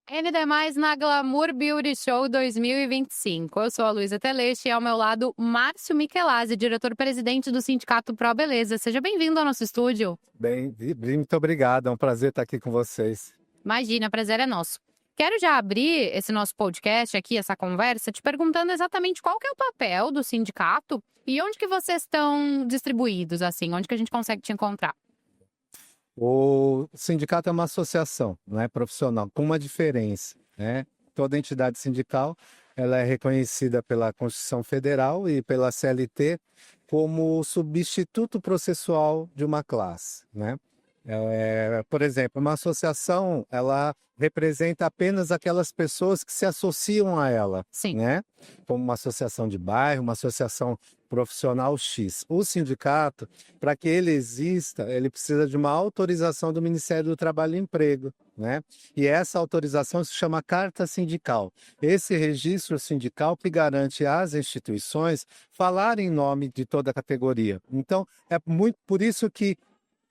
ND+, na Glamour Beauty Show 2025. Eu sou a Luísa Teleste e ao meu lado, Márcio Michelazzi, diretor-presidente do Sindicato Pro Beleza. Seja bem-vindo ao nosso estúdio. Bem, muito obrigado, é um prazer estar aqui com vocês. Imagina, prazer é nosso. Quero já abrir esse nosso podcast aqui, essa conversa, te perguntando exatamente qual que é o papel do sindicato e onde que vocês estão distribuídos, assim, onde que a gente consegue te encontrar. O sindicato é uma associação, não é profissional, com uma diferença, né? Toda entidade sindical, ela é reconhecida pela Constituição Federal e pela CLT como substituto processual de uma classe, né? Por exemplo, uma associação, ela representa apenas aquelas pessoas que se associam a ela, Sim. né? Como uma associação de bairro, uma associação profissional X. O sindicato, para que ele exista, ele precisa de uma autorização do Ministério do Trabalho e Emprego, né? E essa autorização se chama carta sindical. Esse registro sindical que garante às instituições falar em nome de toda a categoria. Então, é muito por isso que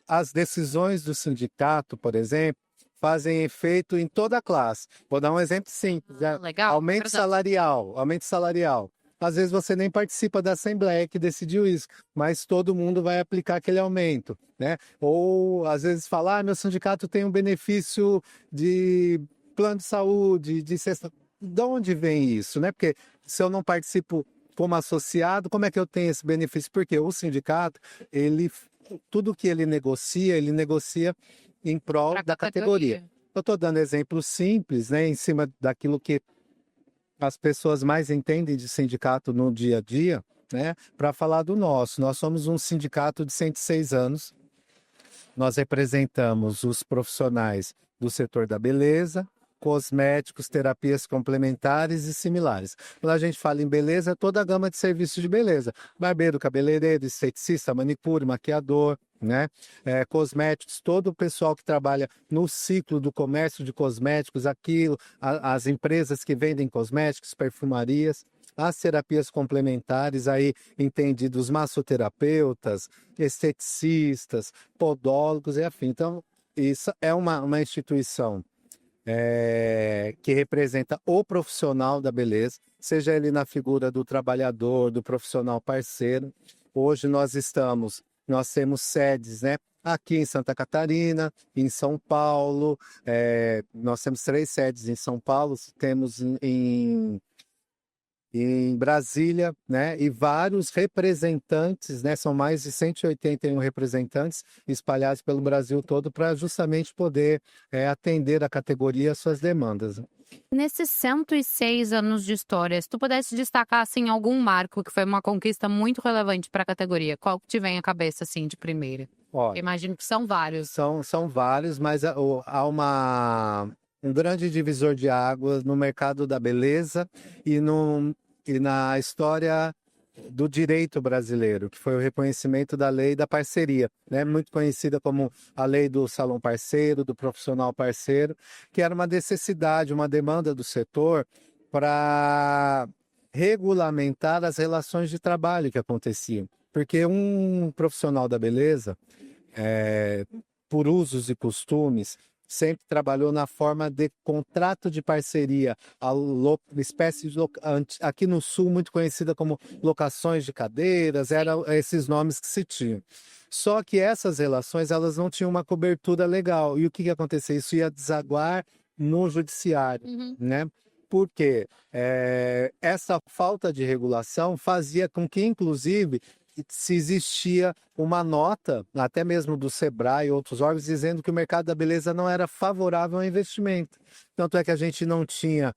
as decisões do sindicato, por exemplo, fazem efeito em toda a classe. Vou dar um exemplo simples. Legal. Aumento salarial, aumento salarial. Às vezes você nem participa da assembleia que decidiu isso, mas todo mundo vai aplicar aquele aumento, né? Ou às vezes falar, meu sindicato tem um benefício de plano de saúde, de cesta. De onde vem isso, né? Porque se eu não participo como associado, como é que eu tenho esse benefício? Porque o sindicato, tudo que ele negocia em prol da categoria. Eu estou dando exemplos simples, né, em cima daquilo que as pessoas mais entendem de sindicato no dia a dia, né, para falar do nosso. Nós somos um sindicato de 106 anos. Nós representamos os profissionais do setor da beleza, cosméticos, terapias complementares e similares. Quando a gente fala em beleza, toda a gama de serviços de beleza. Barbeiro, cabeleireiro, esteticista, manicure, maquiador, né? Cosméticos, todo o pessoal que trabalha no ciclo do comércio de cosméticos, as empresas que vendem cosméticos, perfumarias. As terapias complementares, aí entendidos massoterapeutas, esteticistas, podólogos e afim. Então, isso é uma instituição que representa o profissional da beleza, seja ele na figura do trabalhador, do profissional parceiro. Hoje nós temos sedes, né? Aqui em Santa Catarina, em São Paulo, nós temos 3 sedes em São Paulo, temos em Brasília, né? E vários representantes, né? São mais de 181 representantes espalhados pelo Brasil todo para justamente poder atender a categoria às suas demandas. Nesses 106 anos de história, se tu pudesse destacar assim, algum marco que foi uma conquista muito relevante para a categoria, qual que te vem à cabeça assim, de primeira? Olha, imagino que são vários. São vários, mas há um grande divisor de águas no mercado da beleza e na história do direito brasileiro, que foi o reconhecimento da lei da parceria, né? Muito conhecida como a lei do salão parceiro, do profissional parceiro, que era uma necessidade, uma demanda do setor para regulamentar as relações de trabalho que aconteciam. Porque um profissional da beleza, por usos e costumes, sempre trabalhou na forma de contrato de parceria, espécie de aqui no Sul muito conhecida como locações de cadeiras, eram esses nomes que se tinham. Só que essas relações elas não tinham uma cobertura legal. E o que acontecia? Isso ia desaguar no judiciário, né? Porque essa falta de regulação fazia com que, inclusive, se existia uma nota, até mesmo do Sebrae e outros órgãos, dizendo que o mercado da beleza não era favorável ao investimento. Tanto é que a gente não tinha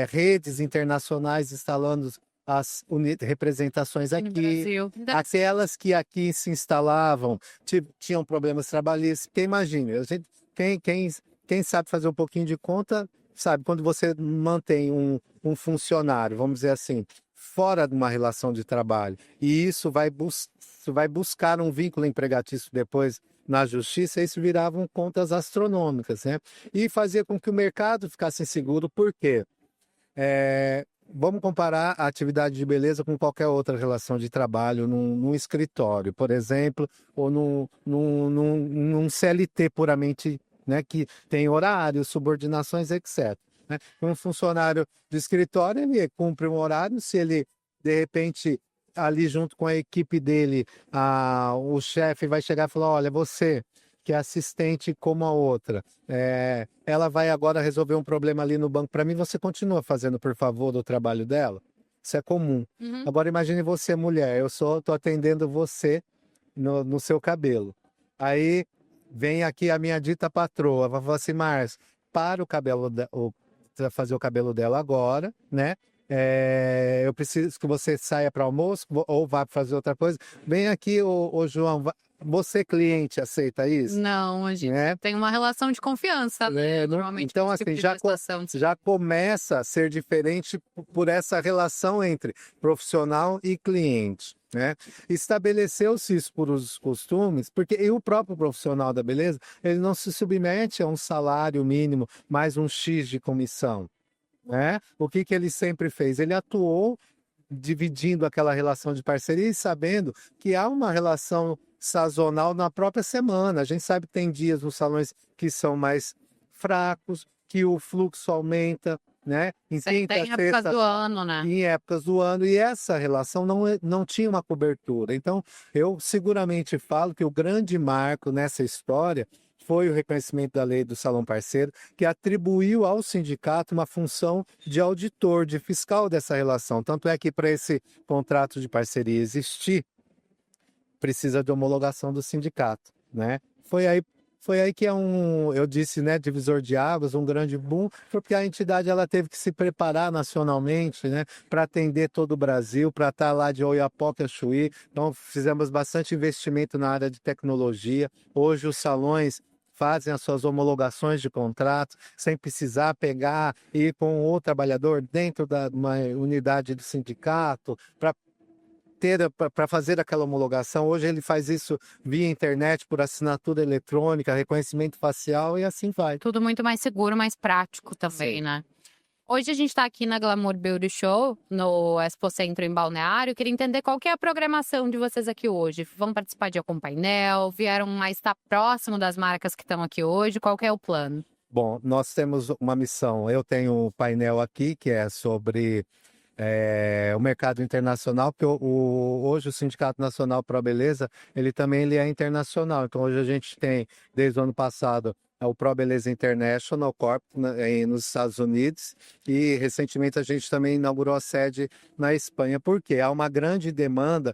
redes internacionais instalando as representações aqui. Aquelas que aqui se instalavam tinham problemas trabalhistas. Porque imagine, quem sabe fazer um pouquinho de conta, sabe, quando você mantém um funcionário, vamos dizer assim, fora de uma relação de trabalho, e isso vai buscar um vínculo empregatício depois na justiça, isso viravam contas astronômicas, né? E fazia com que o mercado ficasse inseguro, por quê? Vamos comparar a atividade de beleza com qualquer outra relação de trabalho num escritório, por exemplo, ou num CLT puramente, né, que tem horários, subordinações, etc. né? Um funcionário de escritório, ele cumpre um horário, se ele, de repente, ali junto com a equipe dele, o chefe vai chegar e falar, olha, você que é assistente como a outra, ela vai agora resolver um problema ali no banco para mim, você continua fazendo, por favor, o trabalho dela? Isso é comum. Uhum. Agora imagine você, mulher, eu tô atendendo você no seu cabelo. Aí vem aqui a minha dita patroa, vai falar assim, Márcio, para o cabelo, fazer o cabelo dela agora, né? Eu preciso que você saia para almoço ou vá fazer outra coisa. Vem aqui, ô João, você cliente aceita isso? Não, a gente Né? tem uma relação de confiança, normalmente. Então, esse tipo assim, de já prestação. começa a ser diferente por essa relação entre profissional e cliente, né? Estabeleceu-se isso por os costumes, porque e o próprio profissional da beleza, ele não se submete a um salário mínimo mais um X de comissão, né? O que ele sempre fez? Ele atuou dividindo aquela relação de parceria e sabendo que há uma relação sazonal na própria semana. A gente sabe que tem dias nos salões que são mais fracos, que o fluxo aumenta, né? Tem épocas do ano, né? Em épocas do ano, e essa relação não tinha uma cobertura. Então, eu seguramente falo que o grande marco nessa história foi o reconhecimento da lei do Salão Parceiro, que atribuiu ao sindicato uma função de auditor, de fiscal dessa relação. Tanto é que para esse contrato de parceria existir, precisa de homologação do sindicato, né? Foi aí que eu disse, né, divisor de águas, um grande boom, porque a entidade ela teve que se preparar nacionalmente, né, para atender todo o Brasil, para estar lá de Oiapoque a Chuí. Então fizemos bastante investimento na área de tecnologia. Hoje os salões fazem as suas homologações de contrato sem precisar pegar e ir com o trabalhador dentro de uma unidade do sindicato para fazer aquela homologação. Hoje ele faz isso via internet, por assinatura eletrônica, reconhecimento facial e assim vai. Tudo muito mais seguro, mais prático também, Sim. né? Hoje a gente está aqui na Glamour Beauty Show, no Expo Centro em Balneário. Queria entender qual que é a programação de vocês aqui hoje. Vão participar de algum painel? Vieram a estar próximo das marcas que estão aqui hoje? Qual que é o plano? Bom, nós temos uma missão. Eu tenho um painel aqui que é sobre o mercado internacional, porque hoje o Sindicato Nacional Pro Beleza, ele é internacional. Então hoje a gente tem, desde o ano passado, o Pro Beleza International Corp nos Estados Unidos, e recentemente a gente também inaugurou a sede na Espanha. Por quê? Há uma grande demanda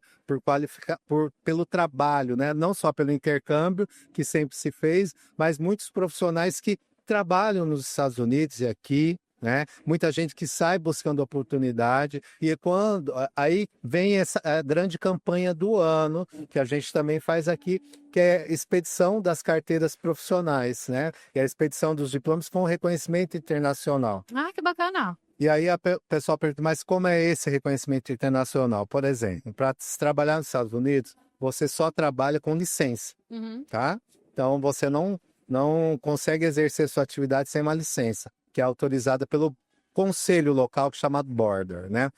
pelo trabalho, né? Não só pelo intercâmbio, que sempre se fez, mas muitos profissionais que trabalham nos Estados Unidos e aqui, né? Muita gente que sai buscando oportunidade, e aí vem essa grande campanha do ano que a gente também faz aqui, que é expedição das carteiras profissionais, né? E a expedição dos diplomas com reconhecimento internacional. Ah, que bacana! E aí o pessoal pergunta, mas como é esse reconhecimento internacional? Por exemplo, para trabalhar nos Estados Unidos, você só trabalha com licença, tá? Então você não consegue exercer sua atividade sem uma licença, que é autorizada pelo conselho local, que é chamado Border, né?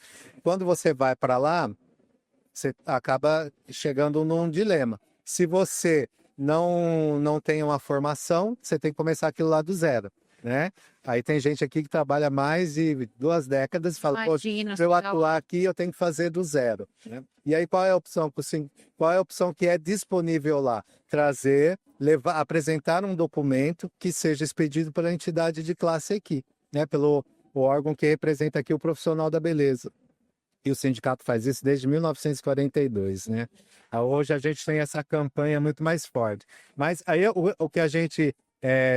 Quando você vai para lá, você acaba chegando num dilema. Se você não tem uma formação, você tem que começar aquilo lá do zero, né? Aí tem gente aqui que trabalha mais de 2 décadas e fala, poxa, para eu atuar aqui, eu tenho que fazer do zero, né? E aí qual é a opção? Qual é a opção que é disponível lá? Apresentar um documento que seja expedido pela entidade de classe aqui, né? Pelo o órgão que representa aqui o profissional da beleza. E o sindicato faz isso desde 1942, né? Hoje a gente tem essa campanha muito mais forte. Mas aí o que a gente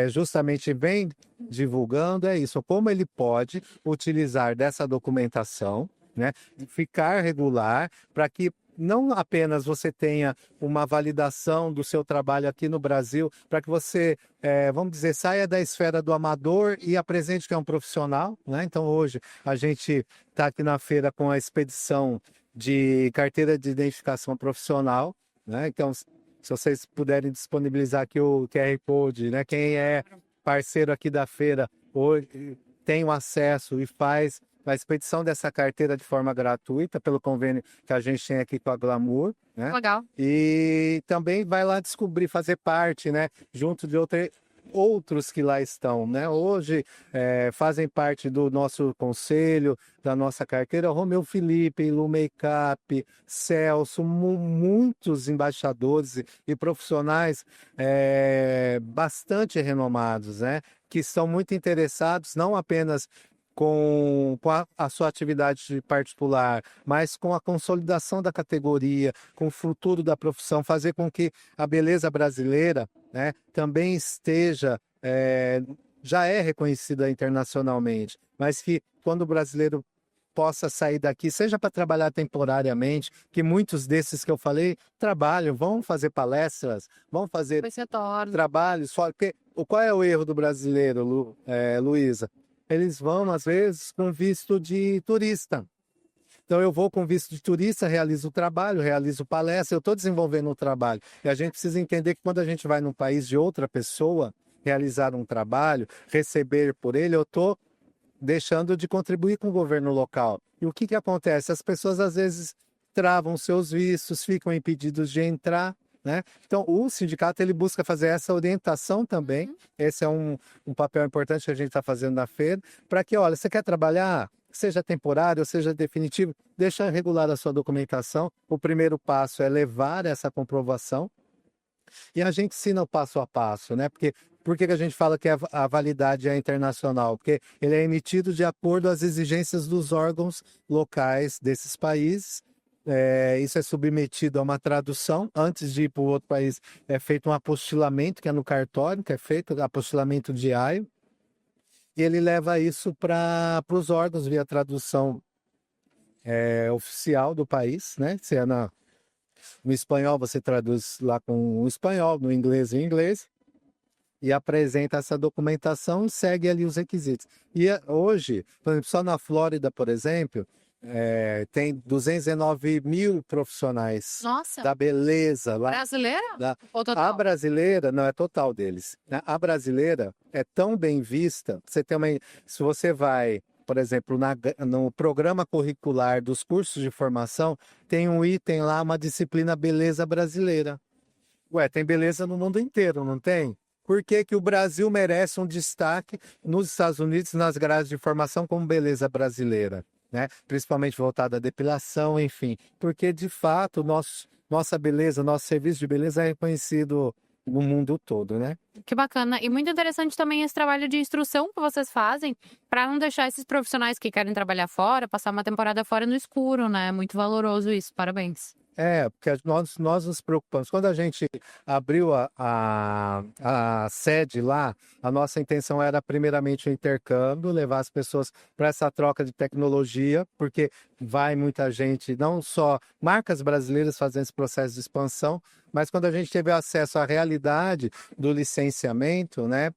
justamente vem divulgando é isso, como ele pode utilizar dessa documentação, né? Ficar regular, para que não apenas você tenha uma validação do seu trabalho aqui no Brasil, para que você, vamos dizer, saia da esfera do amador e apresente que é um profissional, né? Então hoje a gente está aqui na feira com a expedição de carteira de identificação profissional, né? Então, se vocês puderem disponibilizar aqui o QR Code, né? Quem é parceiro aqui da feira hoje tem o acesso e faz a expedição dessa carteira de forma gratuita pelo convênio que a gente tem aqui com a Glamour, né? Legal. E também vai lá descobrir, fazer parte, né? Junto de outros que lá estão, né? Hoje fazem parte do nosso conselho, da nossa carteira, Romeu Felipe, Lu Makeup, Celso, muitos embaixadores e profissionais bastante renomados, né? Que estão muito interessados, não apenas com a sua atividade particular, mas com a consolidação da categoria, com o futuro da profissão, fazer com que a beleza brasileira, né, também esteja, já é reconhecida internacionalmente, mas que quando o brasileiro possa sair daqui, seja para trabalhar temporariamente, que muitos desses que eu falei trabalham, vão fazer palestras, vão fazer trabalhos fora. Porque, qual é o erro do brasileiro, Luísa? Eles vão, às vezes, com visto de turista. Então, eu vou com visto de turista, realizo o trabalho, realizo palestra, eu estou desenvolvendo o trabalho. E a gente precisa entender que quando a gente vai num país de outra pessoa, realizar um trabalho, receber por ele, eu estou deixando de contribuir com o governo local. E o que acontece? As pessoas, às vezes, travam seus vistos, ficam impedidos de entrar, né? Então, o sindicato ele busca fazer essa orientação também. Esse é um papel importante que a gente está fazendo na feira, para que, olha, você quer trabalhar, seja temporário ou seja definitivo, deixa regular a sua documentação. O primeiro passo é levar essa comprovação e a gente ensina o passo a passo, né? Porque por que a gente fala que a validade é internacional? Porque ele é emitido de acordo às exigências dos órgãos locais desses países. Isso é submetido a uma tradução. Antes de ir para o outro país, é feito um apostilamento, que é no cartório, que é feito apostilamento diário. E ele leva isso para os órgãos via tradução oficial do país, né? Se é no espanhol, você traduz lá com o espanhol, no inglês, em inglês. E apresenta essa documentação e segue ali os requisitos. E hoje, por exemplo, só na Flórida, por exemplo, tem 209 mil profissionais da beleza. Brasileira? Ou A total? brasileira, não é total deles, né? A brasileira é tão bem vista, se você vai, por exemplo, no programa curricular dos cursos de formação, tem um item lá, uma disciplina beleza brasileira. Ué, tem beleza no mundo inteiro, não tem? Por que que o Brasil merece um destaque nos Estados Unidos nas grades de formação como beleza brasileira, né? Principalmente voltada à depilação, enfim. Porque, de fato, nossa beleza, nosso serviço de beleza é reconhecido no mundo todo, né? Que bacana. E muito interessante também esse trabalho de instrução que vocês fazem para não deixar esses profissionais que querem trabalhar fora, passar uma temporada fora no escuro, né? Muito valoroso isso. Parabéns. Porque nós nos preocupamos. Quando a gente abriu a sede lá, a nossa intenção era primeiramente o intercâmbio, levar as pessoas para essa troca de tecnologia, porque vai muita gente, não só marcas brasileiras fazendo esse processo de expansão, mas quando a gente teve acesso à realidade do licenciamento, né,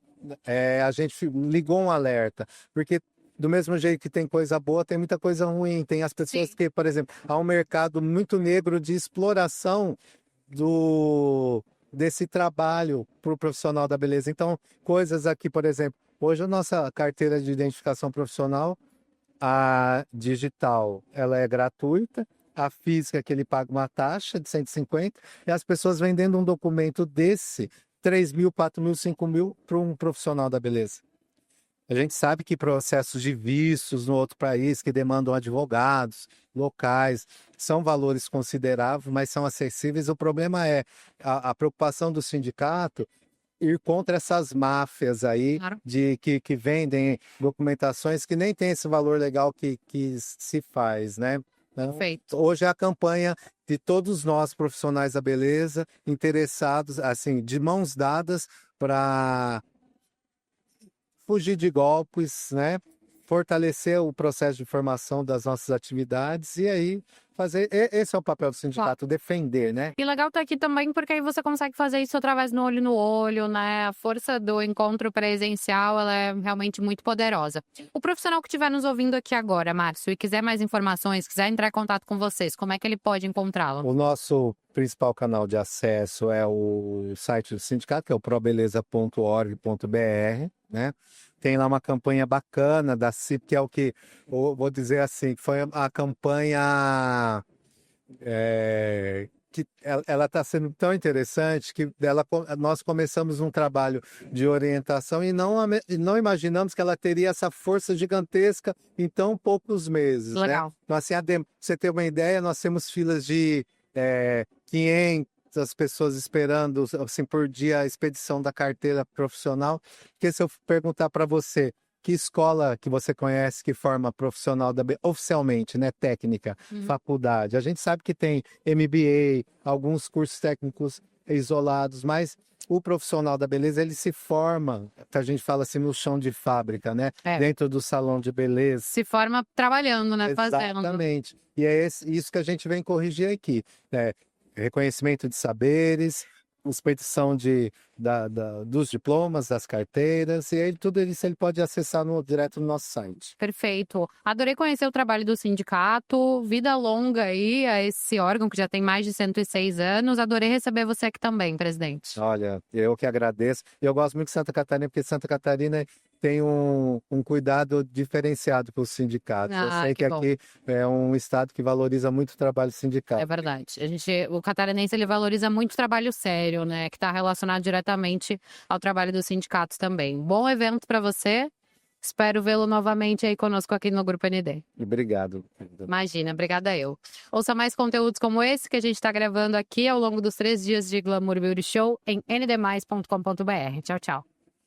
a gente ligou um alerta, porque do mesmo jeito que tem coisa boa, tem muita coisa ruim. Tem as pessoas que, por exemplo, há um mercado muito negro de exploração desse trabalho para o profissional da beleza. Então, coisas aqui, por exemplo, hoje a nossa carteira de identificação profissional, a digital, ela é gratuita. A física, que ele paga uma taxa de 150, e as pessoas vendendo um documento desse, 3 mil, 4 mil, 5 mil, para um profissional da beleza. A gente sabe que processos de vistos no outro país que demandam advogados locais são valores consideráveis, mas são acessíveis. O problema é a preocupação do sindicato ir contra essas máfias aí Claro. que vendem documentações que nem tem esse valor legal que se faz, né? Então, Perfeito. hoje é a campanha de todos nós profissionais da beleza interessados, assim, de mãos dadas para fugir de golpes, né? Fortalecer o processo de formação das nossas atividades e aí fazer. Esse é o papel do sindicato, defender, né? E legal tá aqui também porque aí você consegue fazer isso através do olho no olho, né? A força do encontro presencial, ela é realmente muito poderosa. O profissional que estiver nos ouvindo aqui agora, Márcio, e quiser mais informações, quiser entrar em contato com vocês, como é que ele pode encontrá-lo? O nosso principal canal de acesso é o site do sindicato, que é o probeleza.org.br, né? Tem lá uma campanha bacana da CIP, que é o que, vou dizer assim, que foi a campanha que ela está sendo tão interessante que nós começamos um trabalho de orientação e não imaginamos que ela teria essa força gigantesca em tão poucos meses, Legal. né? Então, assim, pra você ter uma ideia, nós temos filas de 500 pessoas esperando assim, por dia a expedição da carteira profissional. Porque se eu perguntar para você, que escola que você conhece que forma profissional oficialmente, né, técnica, faculdade? A gente sabe que tem MBA, alguns cursos técnicos isolados, mas o profissional da beleza, ele se forma, que a gente fala assim, no chão de fábrica, né? Dentro do salão de beleza. Se forma trabalhando, né? Fazendo. Exatamente. E é isso que a gente vem corrigir aqui, né? Reconhecimento de saberes, expedição dos diplomas, das carteiras, e aí tudo isso ele pode acessar direto no nosso site. Perfeito. Adorei conhecer o trabalho do sindicato. Vida longa aí a esse órgão que já tem mais de 106 anos. Adorei receber você aqui também, presidente. Olha, eu que agradeço. Eu gosto muito de Santa Catarina, porque Santa Catarina tem um cuidado diferenciado para os sindicatos. Eu sei que aqui é um estado que valoriza muito o trabalho sindical. É verdade. O catarinense ele valoriza muito o trabalho sério, né? Que está relacionado diretamente ao trabalho dos sindicatos também. Bom evento para você. Espero vê-lo novamente aí conosco aqui no Grupo ND. Obrigado. Imagina, obrigada eu. Ouça mais conteúdos como esse que a gente está gravando aqui ao longo dos 3 dias de Glamour Beauty Show em ndmais.com.br. Tchau, tchau.